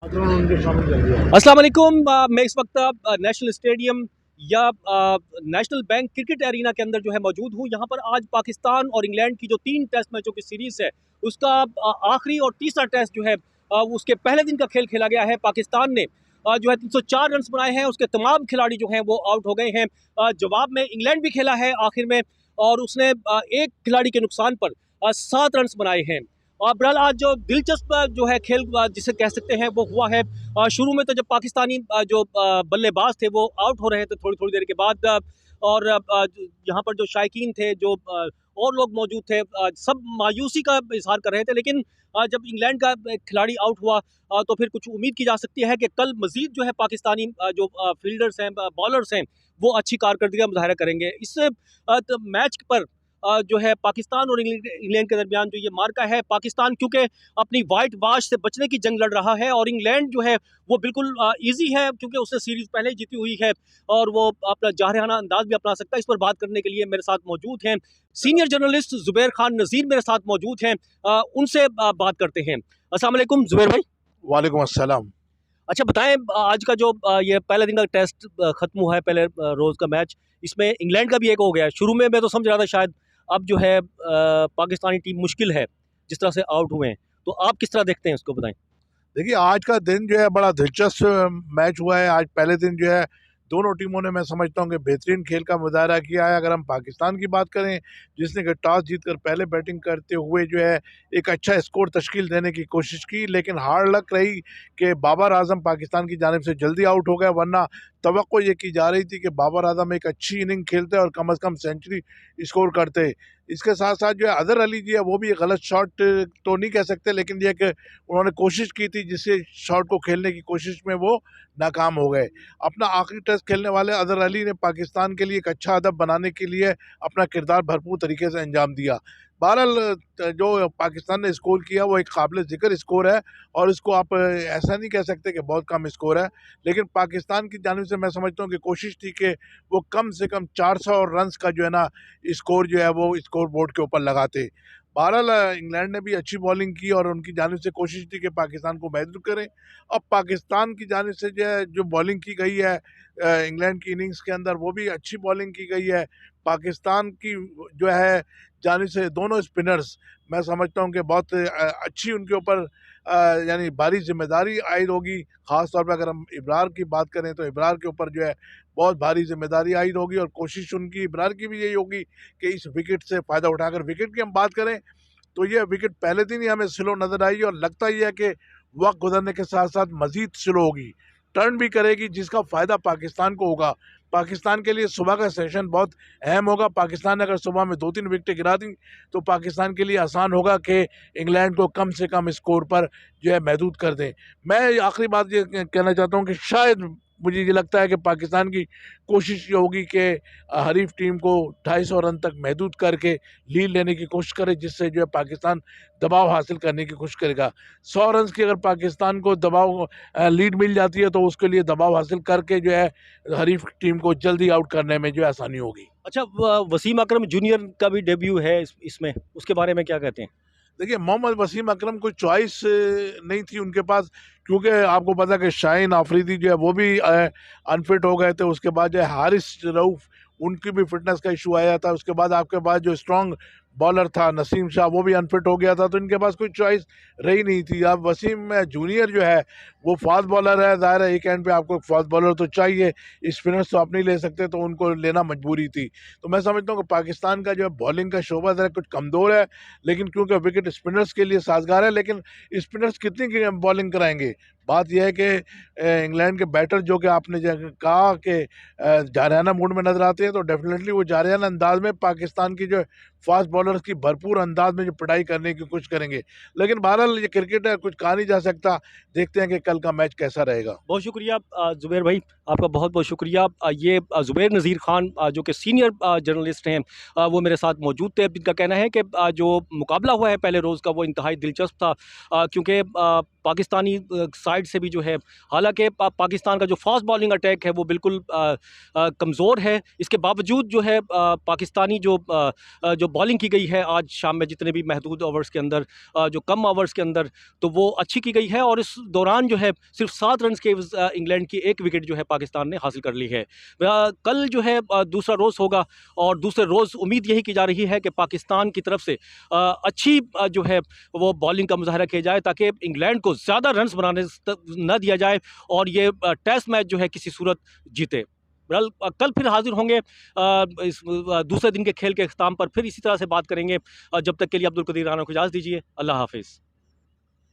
अस्सलाम वालेकुम। मैं इस वक्त नेशनल स्टेडियम या नेशनल बैंक क्रिकेट एरिना के अंदर जो है मौजूद हूँ। यहाँ पर आज पाकिस्तान और इंग्लैंड की जो 3 टेस्ट मैचों की सीरीज़ है उसका आखिरी और तीसरा टेस्ट जो है उसके पहले दिन का खेल खेला गया है। पाकिस्तान ने जो है 304 रन बनाए हैं, उसके तमाम खिलाड़ी जो हैं वो आउट हो गए हैं। जवाब में इंग्लैंड भी खेला है आखिर में और उसने एक खिलाड़ी के नुकसान पर 7 रन बनाए हैं। और बहरहाल आज जो दिलचस्प जो है खेल जिसे कह सकते हैं वो हुआ है। शुरू में तो जब पाकिस्तानी जो बल्लेबाज थे वो आउट हो रहे थे थोड़ी थोड़ी देर के बाद और यहाँ पर जो शायकीन थे, जो और लोग मौजूद थे, सब मायूसी का इजहार कर रहे थे। लेकिन जब इंग्लैंड का खिलाड़ी आउट हुआ तो फिर कुछ उम्मीद की जा सकती है कि कल मजीद जो है पाकिस्तानी जो फील्डर्स हैं, बॉलर्स हैं, वो अच्छी कारकर्दगी का मुजाहरा करेंगे। इस मैच पर जो है पाकिस्तान और इंग्लैंड के दरमियान जो ये मार्का है, पाकिस्तान क्योंकि अपनी वाइट वाश से बचने की जंग लड़ रहा है और इंग्लैंड जो है वो बिल्कुल इजी है क्योंकि उसने सीरीज पहले ही जीती हुई है और वो अपना जारहाना अंदाज भी अपना सकता है। इस पर बात करने के लिए मेरे साथ मौजूद हैं सीनियर जर्नलिस्ट जुबैर खान नज़ीर, मेरे साथ मौजूद हैं। उनसे बात करते हैं। अस्सलाम वालेकुम जुबैर भाई। वालेकुम अस्सलाम। अच्छा बताएं, आज का जो ये पहले दिन का टेस्ट खत्म हुआ है, पहले रोज़ का मैच, इसमें इंग्लैंड का भी एक हो गया है। शुरू में मैं तो समझ रहा था शायद अब जो है पाकिस्तानी टीम मुश्किल है जिस तरह से आउट हुए हैं, तो आप किस तरह देखते हैं उसको बताएं। देखिए, आज का दिन जो है बड़ा दिलचस्प मैच हुआ है। आज पहले दिन जो है दोनों टीमों ने, मैं समझता हूँ कि बेहतरीन खेल का मुजाहरा किया है। अगर हम पाकिस्तान की बात करें, जिसने कि टॉस जीतकर पहले बैटिंग करते हुए जो है एक अच्छा स्कोर तश्कील देने की कोशिश की, लेकिन हार्ड लक रही कि बाबर आजम पाकिस्तान की जानिब से जल्दी आउट हो गए। वरना तवक्को ये की जा रही थी कि बाबर आजम एक अच्छी इनिंग खेलते और कम से कम सेंचुरी स्कोर करते। इसके साथ साथ जो है अजहर अली जी है, वो भी एक गलत शॉट तो नहीं कह सकते, लेकिन ये कि उन्होंने कोशिश की थी, जिससे शॉट को खेलने की कोशिश में वो नाकाम हो गए। अपना आखिरी टेस्ट खेलने वाले अजहर अली ने पाकिस्तान के लिए एक अच्छा अदब बनाने के लिए अपना किरदार भरपूर तरीके से अंजाम दिया। बहरहाल जो पाकिस्तान ने स्कोर किया वो एक काबिल ज़िक्र स्कोर है और इसको आप ऐसा नहीं कह सकते कि बहुत कम स्कोर है। लेकिन पाकिस्तान की जानिब से मैं समझता हूँ कि कोशिश थी कि वो कम से कम 400 रन्स का जो है ना स्कोर जो है वो स्कोर बोर्ड के ऊपर लगाते। बहरहाल इंग्लैंड ने भी अच्छी बॉलिंग की और उनकी जानिब से कोशिश थी कि पाकिस्तान को महदूद करें। अब पाकिस्तान की जानिब से जो है जो बॉलिंग की गई है इंग्लैंड की इनिंग्स के अंदर, वो भी अच्छी बॉलिंग की गई है। पाकिस्तान की जो है जानिब से दोनों स्पिनर्स, मैं समझता हूँ कि बहुत अच्छी उनके ऊपर यानी भारी जिम्मेदारी आयद होगी। ख़ास तौर पर अगर हम इब्रार की बात करें तो इब्रार के ऊपर जो है बहुत भारी जिम्मेदारी आयद होगी और कोशिश उनकी इब्रार की भी यही होगी कि इस विकेट से फ़ायदा उठाकर, विकेट की हम बात करें तो ये विकेट पहले दिन ही हमें स्लो नज़र आई और लगता ही है कि वक्त गुजरने के साथ साथ मज़ीद स्लो होगी, टर्न भी करेगी, जिसका फ़ायदा पाकिस्तान को होगा। पाकिस्तान के लिए सुबह का सेशन बहुत अहम होगा। पाकिस्तान ने अगर सुबह में 2-3 विकेटें गिरा दी तो पाकिस्तान के लिए आसान होगा कि इंग्लैंड को कम से कम स्कोर पर जो है महदूद कर दें। मैं आखिरी बात ये कहना चाहता हूँ कि शायद मुझे ये लगता है कि पाकिस्तान की कोशिश ये होगी कि हरीफ टीम को 250 रन तक महदूद करके लीड लेने की कोशिश करे, जिससे जो है पाकिस्तान दबाव हासिल करने की कोशिश करेगा। 100 रन की अगर पाकिस्तान को दबाव लीड मिल जाती है तो उसके लिए दबाव हासिल करके जो है हरीफ टीम को जल्दी आउट करने में जो है आसानी होगी। अच्छा, वसीम अकरम जूनियर का भी डेब्यू है इसमें, उसके बारे में क्या कहते हैं। देखिए, मोहम्मद वसीम अकरम कोई चॉइस नहीं थी उनके पास, क्योंकि आपको पता है कि शाहीन आफरीदी जो है वो भी अनफिट हो गए थे। उसके बाद जो है हारिस रऊफ़, उनकी भी फिटनेस का इशू आया था। उसके बाद आपके पास जो स्ट्रॉन्ग बॉलर था नसीम शाह, वो भी अनफिट हो गया था, तो इनके पास कोई चॉइस रही नहीं थी। अब वसीम जूनियर जो है वो फास्ट बॉलर है, ज़ाहिर है एक एंड पे आपको फास्ट बॉलर तो चाहिए, स्पिनर्स तो आप नहीं ले सकते, तो उनको लेना मजबूरी थी। तो मैं समझता हूँ कि पाकिस्तान का जो है बॉलिंग का शोबा ज़रा कुछ कमज़ोर है, लेकिन क्योंकि विकेट स्पिनर्स के लिए साजगार है। लेकिन स्पिनर्स कितनी बॉलिंग कराएंगे? बात यह है कि इंग्लैंड के बैटर जो कि आपने कहा कि जारहाना मूड में नज़र आते हैं, तो डेफिनेटली वो जारहाना अंदाज में पाकिस्तान की जो फास्ट बॉलर्स की भरपूर अंदाज में जो पिटाई करने की कोशिश करेंगे। लेकिन बहरहाल ये क्रिकेट है, कुछ कहा नहीं जा सकता। देखते हैं कि कल का मैच कैसा रहेगा। बहुत शुक्रिया जुबैर भाई, आपका बहुत बहुत शुक्रिया। ये जुबैर नज़ीर खान जो कि सीनियर जर्नलिस्ट हैं, वो मेरे साथ मौजूद थे। जिनका कहना है कि जो मुकाबला हुआ है पहले रोज़ का वो इंतहाई दिलचस्प था, क्योंकि पाकिस्तानी साइड से भी जो है, हालांकि पाकिस्तान का जो फास्ट बॉलिंग अटैक है वो बिल्कुल कमज़ोर है, इसके बावजूद जो है पाकिस्तानी जो बॉलिंग की गई है आज शाम में जितने भी महदूद ओवर्स के अंदर, जो कम ओवर्स के अंदर, तो वो अच्छी की गई है। और इस दौरान जो है सिर्फ 7 रन के इंग्लैंड की एक विकेट जो है पाकिस्तान ने हासिल कर ली है। कल जो है दूसरा रोज़ होगा और दूसरे रोज़ उम्मीद यही की जा रही है कि पाकिस्तान की तरफ से अच्छी जो है वो बॉलिंग का मुजाहरा किया जाए ताकि इंग्लैंड को ज़्यादा रन्स बनाने न दिया जाए और ये टेस्ट मैच जो है किसी सूरत जीते। बहरहाल कल फिर हाजिर होंगे इस दूसरे दिन के खेल के अख्ताम पर, फिर इसी तरह से बात करेंगे। जब तक के लिए अब्दुल कदीर राना को इजाज़त दीजिए। अल्लाह हाफिज़।